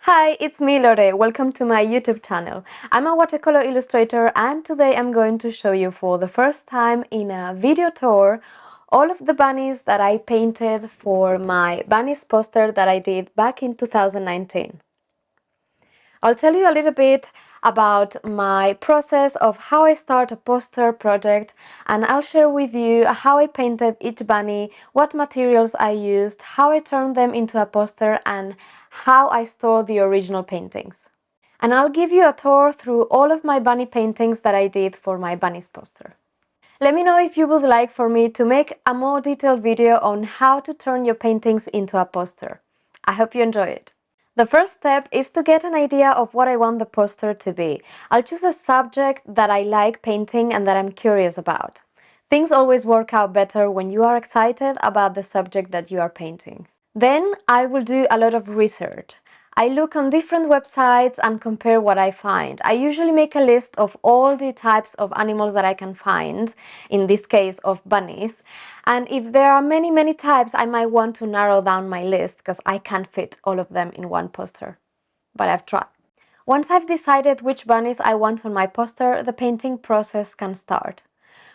Hi, it's me Lore. Welcome to my YouTube channel. I'm a watercolor illustrator and today I'm going to show you for the first time in a video tour all of the bunnies that I painted for my Bunnies poster that I did back in 2019. I'll tell you a little bit about my process of how I start a poster project, and I'll share with you how I painted each bunny, what materials I used, how I turned them into a poster, and how I store the original paintings. And I'll give you a tour through all of my bunny paintings that I did for my Bunnies poster. Let me know if you would like for me to make a more detailed video on how to turn your paintings into a poster. I hope you enjoy it. The first step is to get an idea of what I want the poster to be. I'll choose a subject that I like painting and that I'm curious about. Things always work out better when you are excited about the subject that you are painting. Then I will do a lot of research. I look on different websites and compare what I find. I usually make a list of all the types of animals that I can find, in this case of bunnies. And if there are many types, I might want to narrow down my list because I can't fit all of them in one poster. But I've tried. Once I've decided which bunnies I want on my poster, the painting process can start.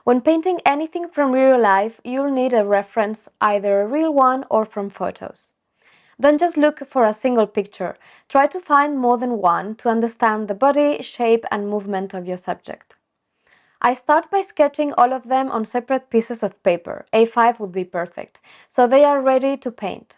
When painting anything from real life, you'll need a reference, either a real one or from photos. Don't just look for a single picture. Try to find more than one to understand the body, shape and movement of your subject. I start by sketching all of them on separate pieces of paper. A5 would be perfect, so they are ready to paint.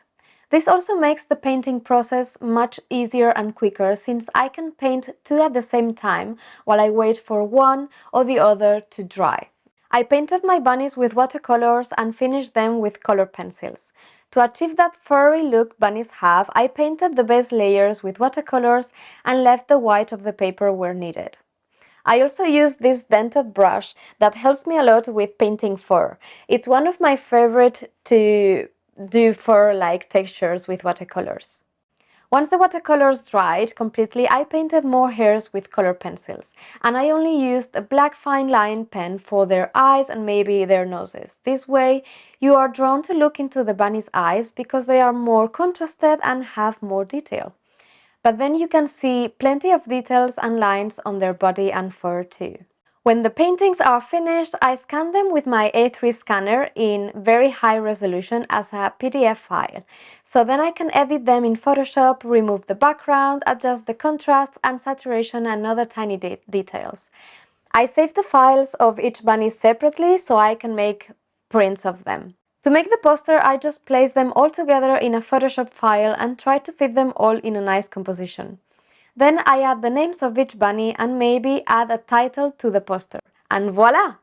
This also makes the painting process much easier and quicker since I can paint two at the same time while I wait for one or the other to dry. I painted my bunnies with watercolors and finished them with color pencils. To achieve that furry look bunnies have, I painted the base layers with watercolors and left the white of the paper where needed. I also used this dented brush that helps me a lot with painting fur. It's one of my favorite to do fur-like textures with watercolors. Once the watercolors dried completely, I painted more hairs with color pencils, and I only used a black fine line pen for their eyes and maybe their noses. This way, you are drawn to look into the bunny's eyes because they are more contrasted and have more detail. But then you can see plenty of details and lines on their body and fur too. When the paintings are finished, I scan them with my A3 scanner in very high resolution as a PDF file. So then I can edit them in Photoshop, remove the background, adjust the contrast and saturation and other tiny details. I save the files of each bunny separately so I can make prints of them. To make the poster, I just place them all together in a Photoshop file and try to fit them all in a nice composition. Then I add the names of each bunny and maybe add a title to the poster. And voila!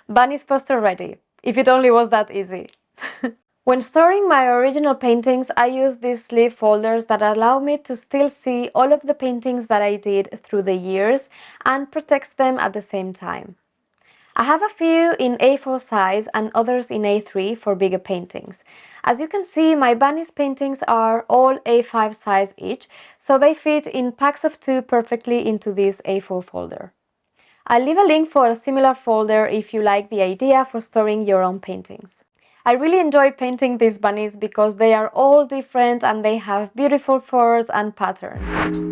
Bunny's poster ready. If it only was that easy. When storing my original paintings, I use these sleeve folders that allow me to still see all of the paintings that I did through the years and protects them at the same time. I have a few in A4 size and others in A3 for bigger paintings. As you can see, my bunnies paintings are all A5 size each, so they fit in packs of 2 perfectly into this A4 folder. I'll leave a link for a similar folder if you like the idea for storing your own paintings. I really enjoy painting these bunnies because they are all different and they have beautiful furs and patterns.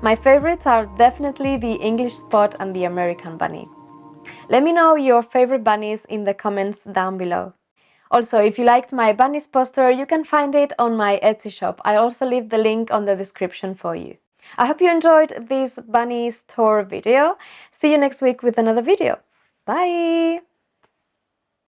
My favorites are definitely the English spot and the American bunny. Let me know your favorite bunnies in the comments down below. Also, if you liked my Bunnies poster, you can find it on my Etsy shop. I also leave the link on the description for you. I hope you enjoyed this Bunnies tour video. See you next week with another video. Bye!